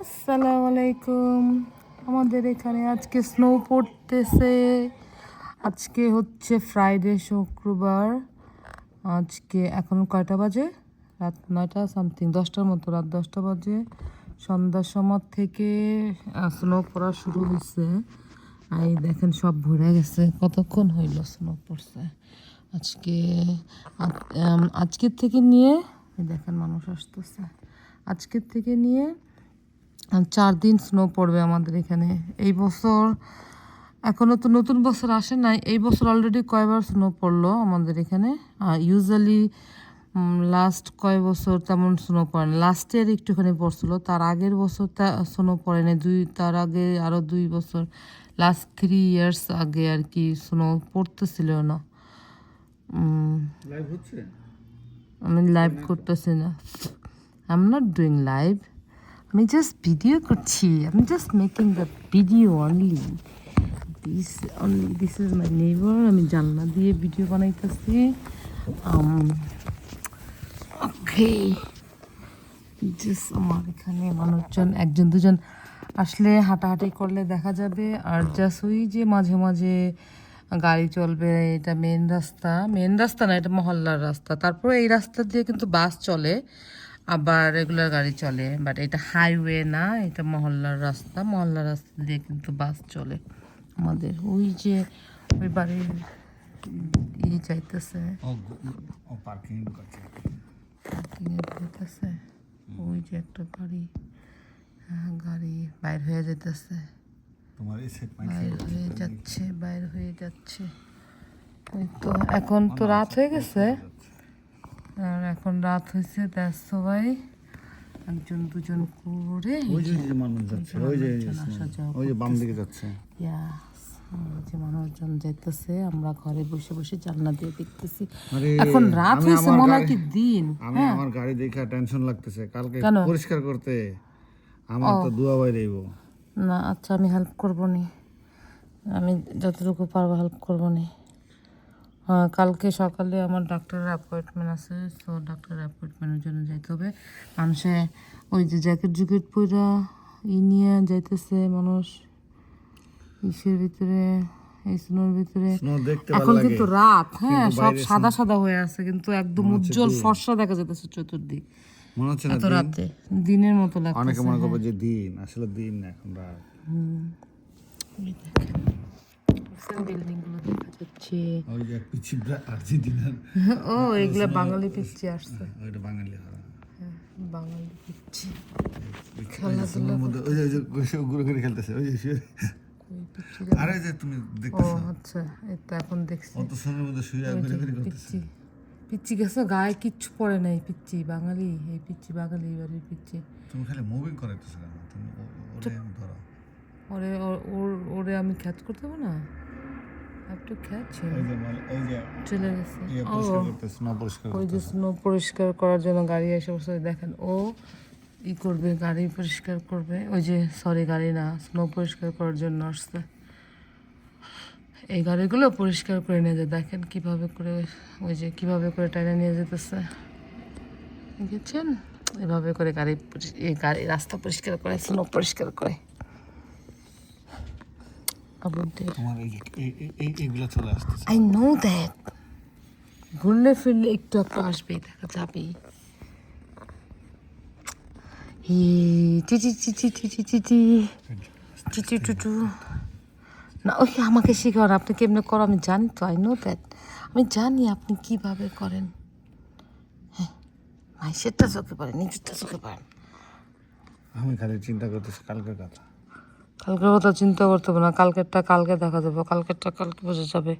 আসসালামু আলাইকুম। আমাদের এখানে আজকে স্নো পড়তেছে। আজকে হচ্ছে ফ্রাইডে, শুক্রবার। আজকে এখন কয়টা বাজে? রাত 9টা সামথিং, 10টার মতো, রাত 10টা বাজে। সন্ধ্যার সময় থেকে স্নো পড়া শুরু হয়েছে। এই দেখেন সব ভরে গেছে। কতক্ষণ হইল স্নো পড়ছে আজকে। আজকের থেকে নিয়ে দেখেন মানুষ আসতেছে। আজকের থেকে নিয়ে 4 দিন স্নো পড়বে আমাদের এখানে এই বছর। এখনও তো নতুন বছর আসে নাই, এই বছর অলরেডি কয়বার স্নো পড়লো আমাদের এখানে। আর ইউজুয়ালি লাস্ট কয় বছর তেমন স্নো পড়ে না। লাস্ট ইয়ার একটুখানি পড়ছিল, তার আগের বছর স্নো পড়ে না। তার আগে আরও 2 বছর, লাস্ট 3 ইয়ার্স আগে আর কি স্নো পড়তেছিল না। আমি লাইভ করতেছি না, I am not doing live. আমি জাস্ট ভিডিও করছি, আমি just making the video only. This is my neighbour. আমি জানলা দিয়ে ভিডিও বানাইতেছি। ওকে, জাস্ট আমার এখানে মানুষজন একজন দুজন আসলে হাঁটাহাঁটি করলে দেখা যাবে। আর জাস্ট ওই যে মাঝে মাঝে গাড়ি চলবে। এটা মেন রাস্তা না, এটা মহল্লার রাস্তা। তারপরে এই রাস্তা দিয়ে কিন্তু বাস চলে, আবার রেগুলার গাড়ি চলে। বাট এটা হাইওয়ে না, এটা মহল্লার রাস্তা দিয়ে কিন্তু বাস চলে আমাদের। ওই যে ওই বাড়ির চাইতেছে পার্কিং যাইতেছে। ওই যে একটা গাড়ি বাইর হয়ে যাইতেছে, বাইর হয়ে যাচ্ছে। ওই তো এখন তো রাত হয়ে গেছে, আর এখন রাত হয়েছে। দ্যাটস সবাই একজন দুজন করে মানুষজন যাইতেছে। আমরা ঘরে বসে বসে জানলা দিয়ে দেখতেছি। এখন রাত হয়েছে, মনে হয় কি দিন। আমার গাড়ি দেখে টেনশন লাগতেছে, কালকে পরিষ্কার করতে আমার তো দুয়া বাইরে না। আচ্ছা, আমি হেল্প করবো নি, আমি যতটুকু পারবো হেল্প করবো নি। হ্যাঁ, কালকে সকালে আমার ডাক্তারের অ্যাপয়েন্টমেন্ট আছে, সো ডাক্তারের অ্যাপয়েন্টমেন্টের জন্য যাইতে হবে। মানুষে ওই যে জ্যাকেট পরা নিয়ে যাইতেছে মানুষ ইসের ভিতরে, এই স্নোর ভিতরে। এখন কিন্তু রাত, হ্যাঁ, সব সাদা সাদা হয়ে আছে, কিন্তু একদম উজ্জ্বল ফর্সা দেখা যাইতেছে চতুর্দিক। মনে হচ্ছে এত রাতে দিনের মতো লাগছে। অনেকে মনে করবে যে দিন, আসলে দিন না, এখন রাত। বিল্ডিং গুলো দেখা যাচ্ছে। ওই যে পিচ্চি আর্জেন্টিনার ও এগুলা বাঙালি পিচ্চি আসছে। ওইটা বাঙালি, বাঙালি পিচ্চি খেলাধুলার মধ্যে ওই যে ঘুরে ঘুরে খেলতেছে। ওই যে আরে যে তুমি দেখতেছো, আচ্ছা এই তো এখন দেখছি। অত সোনার মধ্যে শুয়ে ঘুরে ঘুরে করতেছে। পিচ্চি গেছে, গায়ে কিচ্ছু পড়ে নাই। পিচ্চি বাঙালি, এই পিচ্চি বাঙালি, এবারের পিচ্চি। তুমি খালি মুভিং করাইতেছো কেন? তুমি ওরে ধরো, ওরে আমি খ্যাচ করতে হবে না, একটু খ্যাচ চলে গেছে। ওই যে স্নো পরিষ্কার করার জন্য গাড়ি এসে বসে। দেখেন ও করবে, গাড়ি পরিষ্কার করবে। ওই যে গাড়ি না, স্নো পরিষ্কার করার জন্য আসছে। এই গাড়িগুলো পরিষ্কার করে নিয়ে যায়। দেখেন কিভাবে করে, ওই যে কিভাবে করে টাইনে নিয়ে যেতেছে, দেখেছেন? এভাবে করে গাড়ি রাস্তা পরিষ্কার করে, স্নো পরিষ্কার করে। I know that. ঘুরলে ফিরলে একটু আসবেই, দেখা যাবেই। না, ওই আমাকে শেখান, আপনি কেমনে করো আমি জানি তো। আই নো দ্যাট, আমি জানি আপনি কিভাবে করেন। হ্যাঁ, মাইসেরটা চোখে পড়ে, নিজেরটা চোখে পড়েন। আমি খালি চিন্তা করতেছি কালকের কথা চিন্তা করতে হবে না। কালকেরটা কালকে দেখা যাবে, কালকেরটা কালকে বোঝা যাবে।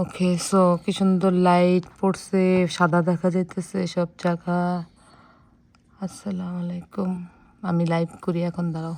ওকে, সো কি সুন্দর লাইট পড়ছে, সাদা দেখা যাইতেছে সব জায়গা। আসসালামু আলাইকুম। আমি লাইভ করি এখন, দাঁড়াও।